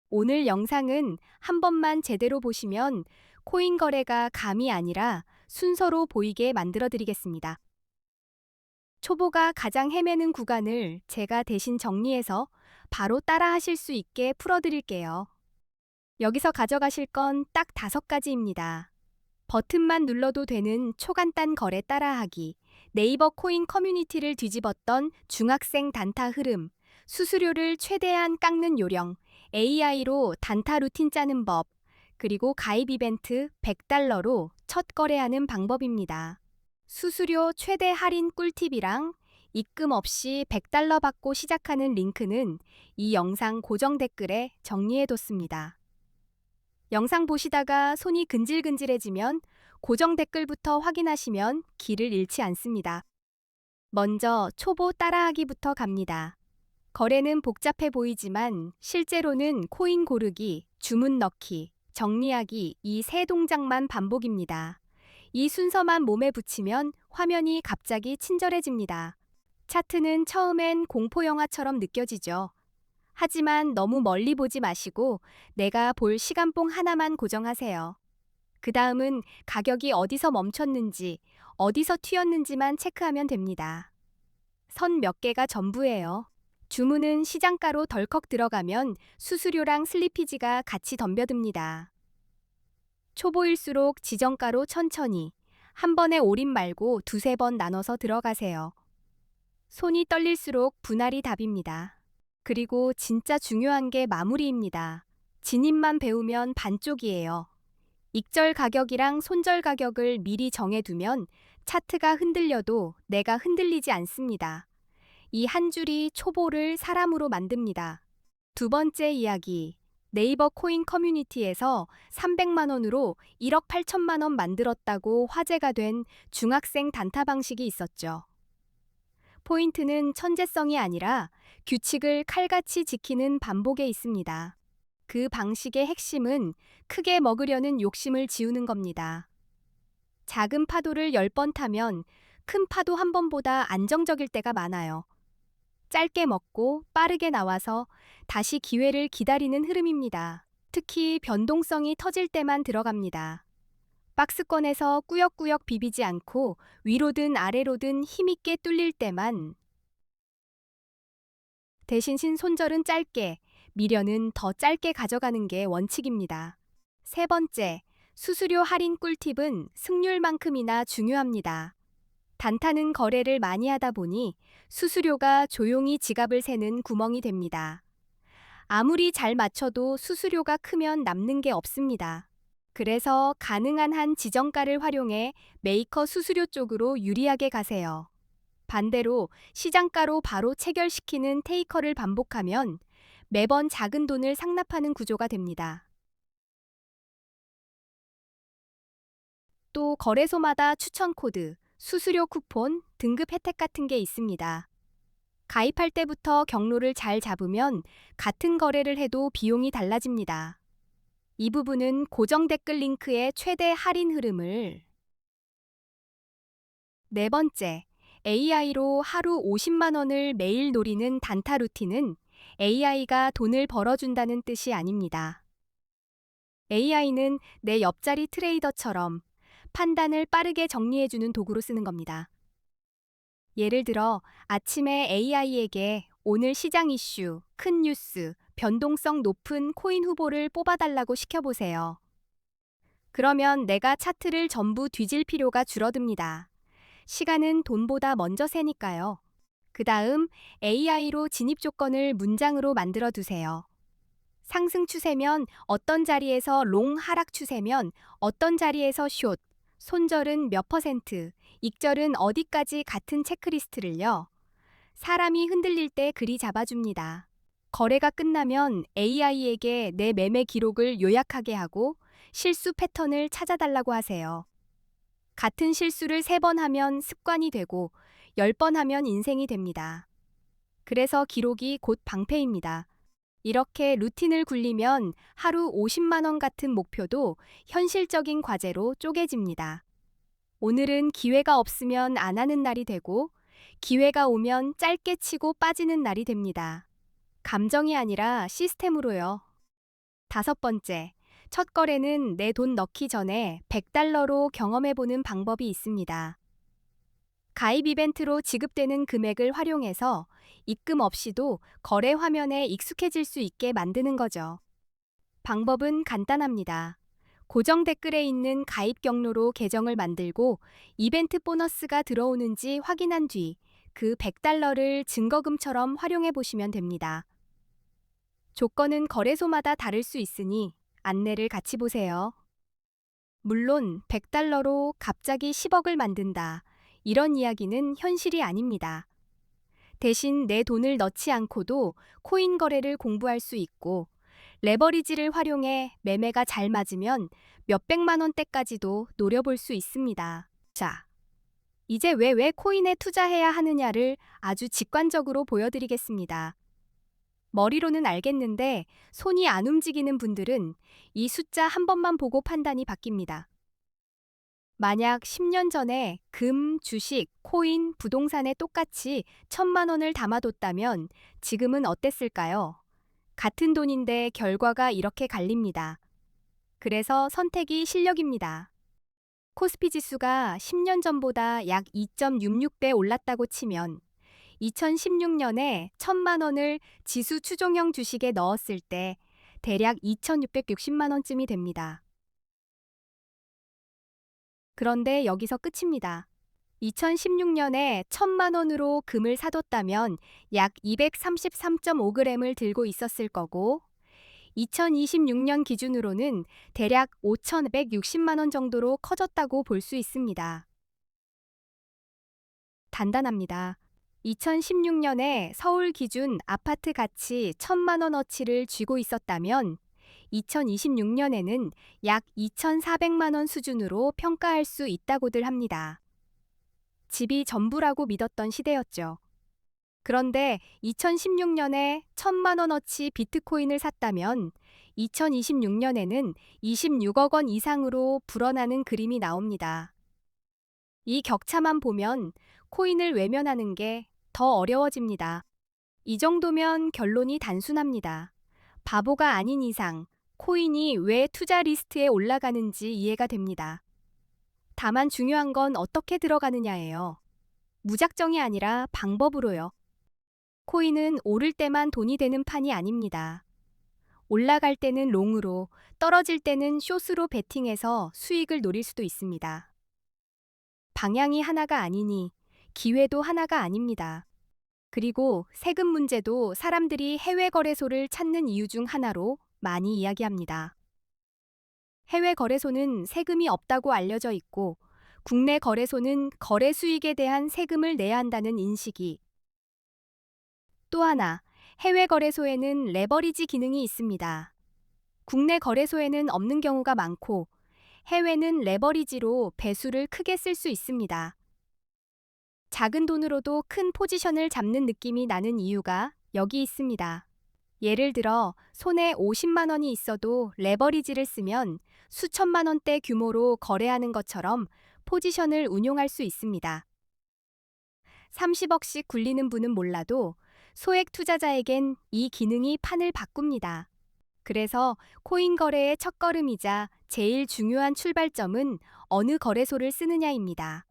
오늘 영상은 한 번만 제대로 보시면 코인 거래가 감이 아니라 순서로 보이게 만들어 드리겠습니다. 초보가 가장 헤매는 구간을 제가 대신 정리해서 바로 따라 하실 수 있게 풀어 드릴게요. 여기서 가져가실 건 딱 5가지입니다. 버튼만 눌러도 되는 초간단 거래 따라하기, 네이버 코인 커뮤니티를 뒤집었던 중학생 단타 흐름, 수수료를 최대한 깎는 요령, AI로 단타 루틴 짜는 법, 그리고 가입 이벤트 100달러로 첫 거래하는 방법입니다. 수수료 최대 할인 꿀팁이랑 입금 없이 100달러 받고 시작하는 링크는 이 영상 고정 댓글에 정리해뒀습니다. 영상 보시다가 손이 근질근질해지면 고정 댓글부터 확인하시면 길을 잃지 않습니다. 먼저 초보 따라하기부터 갑니다. 거래는 복잡해 보이지만 실제로는 코인 고르기, 주문 넣기, 정리하기 이 세 동작만 반복입니다. 이 순서만 몸에 붙이면 화면이 갑자기 친절해집니다. 차트는 처음엔 공포 영화처럼 느껴지죠. 하지만 너무 멀리 보지 마시고 내가 볼 시간봉 하나만 고정하세요. 그 다음은 가격이 어디서 멈췄는지, 어디서 튀었는지만 체크하면 됩니다. 선 몇 개가 전부예요. 주문은 시장가로 덜컥 들어가면 수수료랑 슬리피지가 같이 덤벼듭니다. 초보일수록 지정가로 천천히, 한 번에 올인 말고 두세 번 나눠서 들어가세요. 손이 떨릴수록 분할이 답입니다. 그리고 진짜 중요한 게 마무리입니다. 진입만 배우면 반쪽이에요. 익절 가격이랑 손절 가격을 미리 정해두면 차트가 흔들려도 내가 흔들리지 않습니다. 이 한 줄이 초보를 사람으로 만듭니다. 두 번째 이야기. 네이버 코인 커뮤니티에서 300만 원으로 1억 8천만 원 만들었다고 화제가 된 중학생 단타 방식이 있었죠. 포인트는 천재성이 아니라 규칙을 칼같이 지키는 반복에 있습니다. 그 방식의 핵심은 크게 먹으려는 욕심을 지우는 겁니다. 작은 파도를 10번 타면 큰 파도 한 번보다 안정적일 때가 많아요. 짧게 먹고 빠르게 나와서 다시 기회를 기다리는 흐름입니다. 특히 변동성이 터질 때만 들어갑니다. 박스권에서 꾸역꾸역 비비지 않고 위로든 아래로든 힘있게 뚫릴 때만, 대신 신손절은 짧게, 미련은 더 짧게 가져가는 게 원칙입니다. 세 번째, 수수료 할인 꿀팁은 승률만큼이나 중요합니다. 단타는 거래를 많이 하다 보니 수수료가 조용히 지갑을 새는 구멍이 됩니다. 아무리 잘 맞춰도 수수료가 크면 남는 게 없습니다. 그래서 가능한 한 지정가를 활용해 메이커 수수료 쪽으로 유리하게 가세요. 반대로 시장가로 바로 체결시키는 테이커를 반복하면 매번 작은 돈을 상납하는 구조가 됩니다. 또 거래소마다 추천 코드, 수수료 쿠폰, 등급 혜택 같은 게 있습니다. 가입할 때부터 경로를 잘 잡으면 같은 거래를 해도 비용이 달라집니다. 이 부분은 고정 댓글 링크의 최대 할인 흐름을. 네 번째, AI로 하루 50만 원을 매일 노리는 단타 루틴은 AI가 돈을 벌어준다는 뜻이 아닙니다. AI는 내 옆자리 트레이더처럼 판단을 빠르게 정리해주는 도구로 쓰는 겁니다. 예를 들어 아침에 AI에게 오늘 시장 이슈, 큰 뉴스, 변동성 높은 코인 후보를 뽑아달라고 시켜보세요. 그러면 내가 차트를 전부 뒤질 필요가 줄어듭니다. 시간은 돈보다 먼저 새니까요. 그 다음 AI로 진입 조건을 문장으로 만들어 두세요. 상승 추세면 어떤 자리에서 롱, 하락 추세면 어떤 자리에서 숏, 손절은 몇 퍼센트, 익절은 어디까지, 같은 체크리스트를요. 사람이 흔들릴 때 글이 잡아줍니다. 거래가 끝나면 AI에게 내 매매 기록을 요약하게 하고 실수 패턴을 찾아달라고 하세요. 같은 실수를 3번 하면 습관이 되고 10번 하면 인생이 됩니다. 그래서 기록이 곧 방패입니다. 이렇게 루틴을 굴리면 하루 50만 원 같은 목표도 현실적인 과제로 쪼개집니다. 오늘은 기회가 없으면 안 하는 날이 되고 기회가 오면 짧게 치고 빠지는 날이 됩니다. 감정이 아니라 시스템으로요. 다섯 번째, 첫 거래는 내 돈 넣기 전에 $100로 경험해보는 방법이 있습니다. 가입 이벤트로 지급되는 금액을 활용해서 입금 없이도 거래 화면에 익숙해질 수 있게 만드는 거죠. 방법은 간단합니다. 고정 댓글에 있는 가입 경로로 계정을 만들고 이벤트 보너스가 들어오는지 확인한 뒤 그 $100를 증거금처럼 활용해 보시면 됩니다. 조건은 거래소마다 다를 수 있으니 안내를 같이 보세요. 물론 $100로 갑자기 10억을 만든다. 이런 이야기는 현실이 아닙니다. 대신 내 돈을 넣지 않고도 코인 거래를 공부할 수 있고 레버리지를 활용해 매매가 잘 맞으면 몇백만 원대까지도 노려볼 수 있습니다. 자, 이제 왜 코인에 투자해야 하느냐를 아주 직관적으로 보여드리겠습니다. 머리로는 알겠는데 손이 안 움직이는 분들은 이 숫자 한 번만 보고 판단이 바뀝니다. 만약 10년 전에 금, 주식, 코인, 부동산에 똑같이 1,000만 원을 담아뒀다면 지금은 어땠을까요? 같은 돈인데 결과가 이렇게 갈립니다. 그래서 선택이 실력입니다. 코스피 지수가 10년 전보다 약 2.66배 올랐다고 치면 2016년에 1,000만 원을 지수 추종형 주식에 넣었을 때 대략 2,660만 원쯤이 됩니다. 그런데 여기서 끝입니다. 2016년에 1,000만 원으로 금을 사뒀다면 약 233.5g을 들고 있었을 거고 2026년 기준으로는 대략 5,160만 원 정도로 커졌다고 볼 수 있습니다. 단단합니다. 2016년에 서울 기준 아파트 가치 1,000만 원어치를 쥐고 있었다면 2026년에는 약 2,400만 원 수준으로 평가할 수 있다고들 합니다. 집이 전부라고 믿었던 시대였죠. 그런데 2016년에 1,000만 원어치 비트코인을 샀다면 2026년에는 26억 원 이상으로 불어나는 그림이 나옵니다. 이 격차만 보면 코인을 외면하는 게 더 어려워집니다. 이 정도면 결론이 단순합니다. 바보가 아닌 이상 코인이 왜 투자 리스트에 올라가는지 이해가 됩니다. 다만 중요한 건 어떻게 들어가느냐예요. 무작정이 아니라 방법으로요. 코인은 오를 때만 돈이 되는 판이 아닙니다. 올라갈 때는 롱으로, 떨어질 때는 숏으로 베팅해서 수익을 노릴 수도 있습니다. 방향이 하나가 아니니 기회도 하나가 아닙니다. 그리고 세금 문제도 사람들이 해외 거래소를 찾는 이유 중 하나로 많이 이야기합니다. 해외 거래소는 세금이 없다고 알려져 있고 국내 거래소는 거래 수익에 대한 세금을 내야 한다는 인식이. 또 하나, 해외 거래소에는 레버리지 기능이 있습니다. 국내 거래소에는 없는 경우가 많고 해외는 레버리지로 배수를 크게 쓸 수 있습니다. 작은 돈으로도 큰 포지션을 잡는 느낌이 나는 이유가 여기 있습니다. 예를 들어 손에 50만 원이 있어도 레버리지를 쓰면 수천만 원대 규모로 거래하는 것처럼 포지션을 운용할 수 있습니다. 30억씩 굴리는 분은 몰라도 소액 투자자에겐 이 기능이 판을 바꿉니다. 그래서 코인 거래의 첫걸음이자 제일 중요한 출발점은 어느 거래소를 쓰느냐입니다.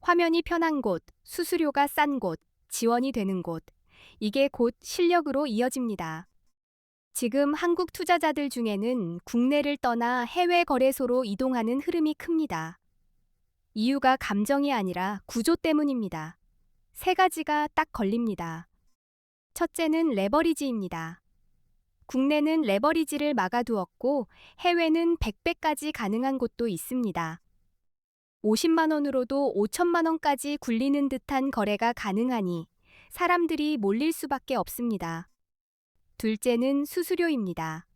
화면이 편한 곳, 수수료가 싼 곳, 지원이 되는 곳. 이게 곧 실력으로 이어집니다. 지금 한국 투자자들 중에는 국내를 떠나 해외 거래소로 이동하는 흐름이 큽니다. 이유가 감정이 아니라 구조 때문입니다. 세 가지가 딱 걸립니다. 첫째는 레버리지입니다. 국내는 레버리지를 막아두었고 해외는 100배까지 가능한 곳도 있습니다. 50만 원으로도 5천만 원까지 굴리는 듯한 거래가 가능하니 사람들이 몰릴 수밖에 없습니다. 둘째는 수수료입니다.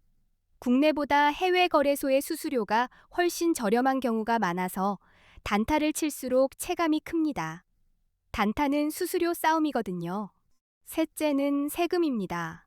국내보다 해외 거래소의 수수료가 훨씬 저렴한 경우가 많아서 단타를 칠수록 체감이 큽니다. 단타는 수수료 싸움이거든요. 셋째는 세금입니다.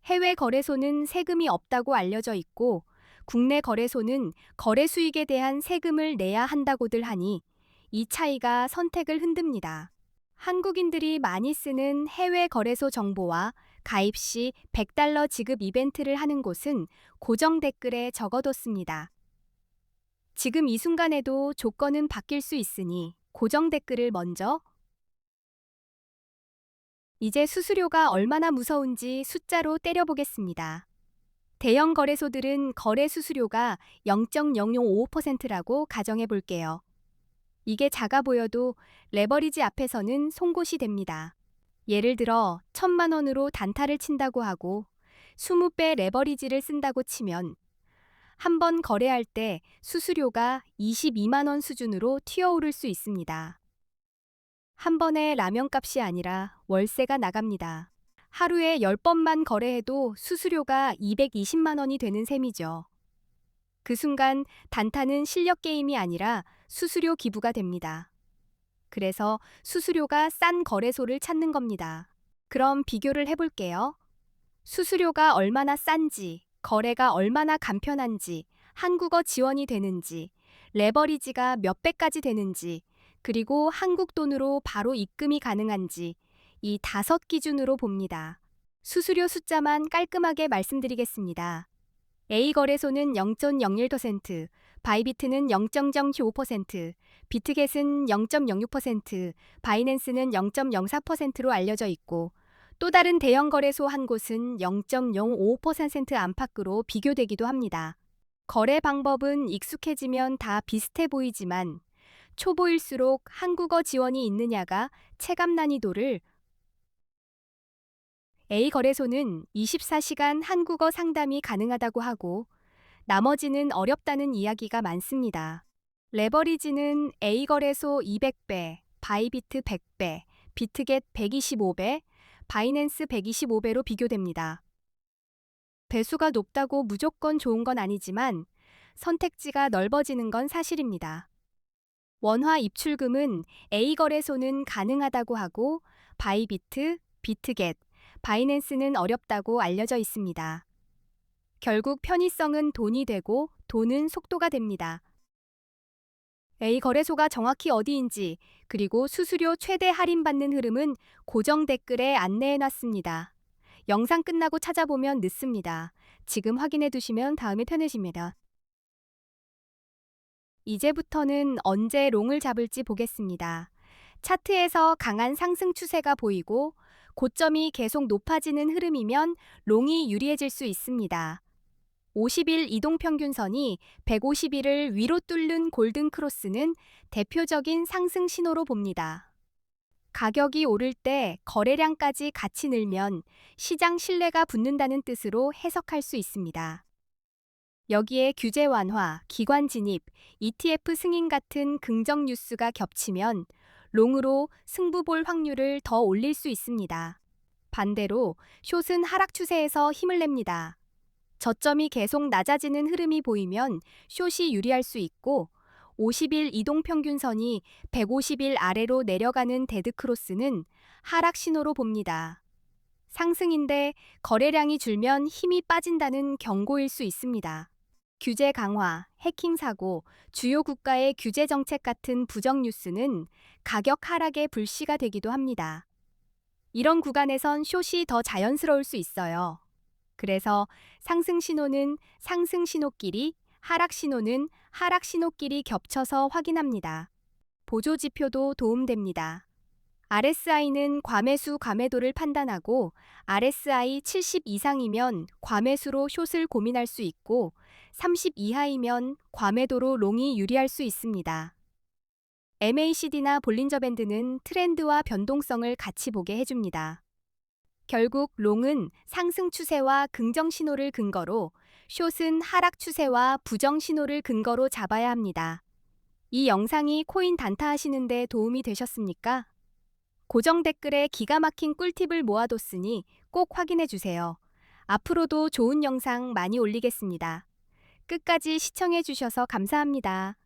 해외 거래소는 세금이 없다고 알려져 있고 국내 거래소는 거래 수익에 대한 세금을 내야 한다고들 하니 이 차이가 선택을 흔듭니다. 한국인들이 많이 쓰는 해외 거래소 정보와 가입 시 $100 지급 이벤트를 하는 곳은 고정 댓글에 적어뒀습니다. 지금 이 순간에도 조건은 바뀔 수 있으니 고정 댓글을 먼저. 이제 수수료가 얼마나 무서운지 숫자로 때려보겠습니다. 대형 거래소들은 거래 수수료가 0.0055%라고 가정해 볼게요. 이게 작아 보여도 레버리지 앞에서는 송곳이 됩니다. 예를 들어 1,000만 원으로 단타를 친다고 하고 20배 레버리지를 쓴다고 치면 한 번 거래할 때 수수료가 22만 원 수준으로 튀어오를 수 있습니다. 한 번에 라면 값이 아니라 월세가 나갑니다. 하루에 10번만 거래해도 수수료가 220만 원이 되는 셈이죠. 그 순간 단타는 실력 게임이 아니라 수수료 기부가 됩니다. 그래서 수수료가 싼 거래소를 찾는 겁니다. 그럼 비교를 해볼게요. 수수료가 얼마나 싼지, 거래가 얼마나 간편한지, 한국어 지원이 되는지, 레버리지가 몇 배까지 되는지, 그리고 한국 돈으로 바로 입금이 가능한지 이 5기준으로 봅니다. 수수료 숫자만 깔끔하게 말씀드리겠습니다. A 거래소는 0.01%, 바이비트는 0.05%, 비트겟은 0.06%, 바이낸스는 0.04%로 알려져 있고 또 다른 대형 거래소 한 곳은 0.05% 안팎으로 비교되기도 합니다. 거래 방법은 익숙해지면 다 비슷해 보이지만 초보일수록 한국어 지원이 있느냐가 체감 난이도를. A 거래소는 24시간 한국어 상담이 가능하다고 하고 나머지는 어렵다는 이야기가 많습니다. 레버리지는 A 거래소 200배, 바이비트 100배, 비트겟 125배, 바이낸스 125배로 비교됩니다. 배수가 높다고 무조건 좋은 건 아니지만 선택지가 넓어지는 건 사실입니다. 원화 입출금은 A 거래소는 가능하다고 하고 바이비트, 비트겟, 바이낸스는 어렵다고 알려져 있습니다. 결국 편의성은 돈이 되고 돈은 속도가 됩니다. A 거래소가 정확히 어디인지 그리고 수수료 최대 할인받는 흐름은 고정 댓글에 안내해 놨습니다. 영상 끝나고 찾아보면 늦습니다. 지금 확인해 두시면 다음에 편해집니다. 이제부터는 언제 롱을 잡을지 보겠습니다. 차트에서 강한 상승 추세가 보이고 고점이 계속 높아지는 흐름이면 롱이 유리해질 수 있습니다. 50일 이동평균선이 150일을 위로 뚫는 골든 크로스는 대표적인 상승 신호로 봅니다. 가격이 오를 때 거래량까지 같이 늘면 시장 신뢰가 붙는다는 뜻으로 해석할 수 있습니다. 여기에 규제 완화, 기관 진입, ETF 승인 같은 긍정 뉴스가 겹치면 롱으로 승부 볼 확률을 더 올릴 수 있습니다. 반대로 숏은 하락 추세에서 힘을 냅니다. 저점이 계속 낮아지는 흐름이 보이면 숏이 유리할 수 있고 50일 이동평균선이 150일 아래로 내려가는 데드크로스는 하락 신호로 봅니다. 상승인데 거래량이 줄면 힘이 빠진다는 경고일 수 있습니다. 규제 강화, 해킹 사고, 주요 국가의 규제 정책 같은 부정 뉴스는 가격 하락의 불씨가 되기도 합니다. 이런 구간에선 숏이 더 자연스러울 수 있어요. 그래서 상승 신호는 상승 신호끼리, 하락 신호는 하락 신호끼리 겹쳐서 확인합니다. 보조 지표도 도움됩니다. RSI는 과매수 과매도를 판단하고 RSI 70 이상이면 과매수로 숏을 고민할 수 있고 30 이하이면 과매도로 롱이 유리할 수 있습니다. MACD나 볼린저 밴드는 트렌드와 변동성을 같이 보게 해줍니다. 결국 롱은 상승 추세와 긍정 신호를 근거로, 숏은 하락 추세와 부정 신호를 근거로 잡아야 합니다. 이 영상이 코인 단타 하시는데 도움이 되셨습니까? 고정 댓글에 기가 막힌 꿀팁을 모아뒀으니 꼭 확인해 주세요. 앞으로도 좋은 영상 많이 올리겠습니다. 끝까지 시청해 주셔서 감사합니다.